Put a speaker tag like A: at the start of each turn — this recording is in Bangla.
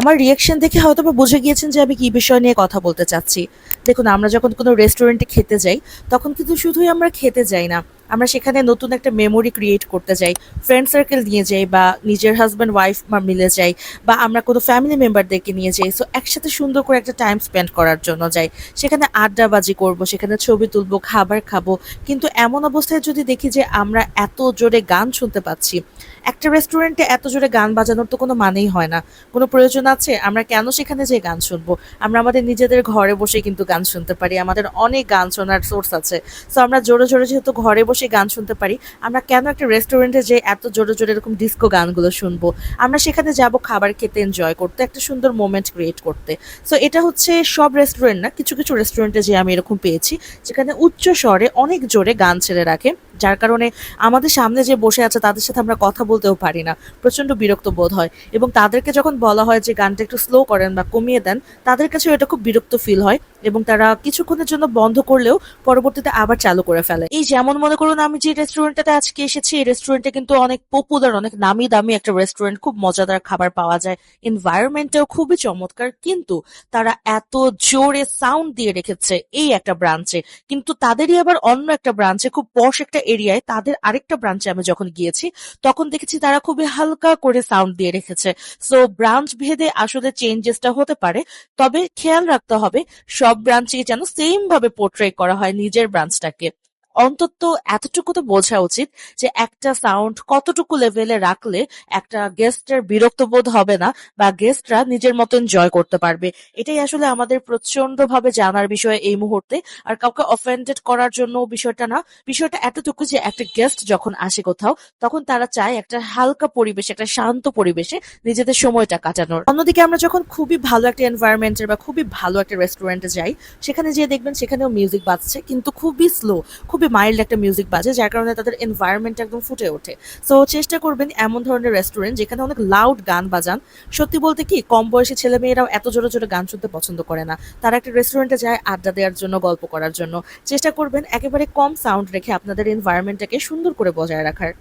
A: আমার রিঅ্যাকশন দেখে হয়তোবা বুঝে গিয়েছেন যে আমি কি বিষয় নিয়ে কথা বলতে চাচ্ছি। দেখুন, আমরা যখন কোনো রেস্টুরেন্টে খেতে যাই, তখন কিন্তু শুধুই আমরা খেতে যাই না। আমরা সেখানে নতুন একটা মেমোরি ক্রিয়েট করতে যাই। ফ্রেন্ড সার্কেল নিয়ে যাই বা নিজের হাসব্যান্ড ওয়াইফ মিলে যাই বা আমরা কোনো ফ্যামিলি মেম্বারদেরকে নিয়ে যাই। সো একসাথে সুন্দর করে একটা টাইম স্পেন্ড করার জন্য যাই। সেখানে আড্ডাবাজি করব, সেখানে ছবি তুলবো, খাবার খাবো। কিন্তু এমন অবস্থায় যদি দেখি যে আমরা এত জোরে গান শুনতে পাচ্ছি, একটা রেস্টুরেন্টে এত জোরে গান বাজানোর তো কোনো মানেই হয় না। কোনো প্রয়োজন আছে? আমরা কেন সেখানে যেয়ে গান শুনবো? আমরা আমাদের নিজেদের ঘরে বসে কিন্তু গান শুনতে পারি। আমাদের অনেক গান শোনার সোর্স আছে। সো আমরা জোরে, জোরে যেহেতু ঘরে বসে গান শুনতে পারি, আমরা কেন একটা রেস্টুরেন্টে যেয়ে এত জোরে, জোরে এরকম ডিস্কো গানগুলো শুনবো? আমরা সেখানে যাবো খাবার খেতে, এনজয় করতে, একটা সুন্দর মোমেন্ট ক্রিয়েট করতে। সো এটা হচ্ছে সব রেস্টুরেন্ট না, কিছু, কিছু রেস্টুরেন্টে যেয়ে আমি এরকম পেয়েছি, যেখানে উচ্চ স্বরে অনেক জোরে গান ছেড়ে রাখে। যার কারণে আমাদের সামনে যে বসে আছে তাদের সাথে আমরা কথা বলতেও পারি না। প্রচন্ড বিরক্ত বোধ হয় এবং তাদেরকে যখন বলা হয় যে গানটা একটু স্লো করেন বা কমিয়ে দেন, তাদের কাছেও এটা খুব বিরক্ত ফিল হয় এবং তারা কিছুক্ষণের জন্য বন্ধ করলেও পরবর্তীতে আবার চালু করে ফেলে। এই যেমন মনে করুন, আমি যে রেস্টুরেন্টটাতে আজকে এসেছি, এই রেস্টুরেন্টে কিন্তু অনেক পপুলার, অনেক নামি দামি একটা রেস্টুরেন্ট, খুব মজাদার খাবার পাওয়া যায়, এনভায়রনমেন্টটাও খুবই চমৎকার। কিন্তু তারা এত জোরে সাউন্ড দিয়ে রেখেছে এই একটা ব্রাঞ্চে, কিন্তু তাদেরই আবার অন্য একটা ব্রাঞ্চে, খুব পশ একটা এরিয়ায়, তাদের আরেকটা ব্রাঞ্চে আমি যখন গিয়েছি, তখন দেখেছি তারা খুবই হালকা করে সাউন্ড দিয়ে রেখেছে। সো ব্রাঞ্চ ভেদে আসলে চেঞ্জেসটা হতে পারে, তবে খেয়াল রাখতে হবে সব ব্রাঞ্চে যেন সেম ভাবে পোর্ট্রে করা হয় নিজের ব্রাঞ্চটাকে। অন্তত এতটুকু তো বোঝা উচিত যে একটা সাউন্ড কতটুকু লেভেলে রাখলে একটা গেস্টের বিরক্ত বোধ হবে না বা গেস্টরা নিজের মতো এনজয় করতে পারবে। এটাই আসলে আমাদের প্রচন্ড ভাবে জানার বিষয় এই মুহূর্তে। আর কাউকে অফেন্ডেড করার জন্য বিষয়টা না, বিষয়টা এতটুকু যে একটা গেস্ট যখন আসে কোথাও, তখন তারা চায় একটা হালকা পরিবেশে, একটা শান্ত পরিবেশে নিজেদের সময়টা কাটানোর। অন্যদিকে আমরা যখন খুবই ভালো একটা এনভায়রনমেন্টের বা খুবই ভালো একটা রেস্টুরেন্টে যাই, সেখানে যেয়ে দেখবেন সেখানেও মিউজিক বাজছে, কিন্তু খুবই স্লো, খুবই মাইল্ড একটা মিউজিক বাজে, যার কারণে তাদের এনভায়রনমেন্ট একদম ফুটে ওঠে। সো চেষ্টা করবেন এমন ধরনের রেস্টুরেন্ট যেখানে অনেক লাউড গান বাজান। সত্যি বলতে কি, কম বয়সী ছেলেমেয়েরাও এত জোরে জোরে গান শুনতে পছন্দ করে না। তারা একটা রেস্টুরেন্টে যায় আড্ডা দেওয়ার জন্য, গল্প করার জন্য। চেষ্টা করবেন একেবারে কম সাউন্ড রেখে আপনাদের এনভায়রনমেন্টটাকে সুন্দর করে বজায় রাখার।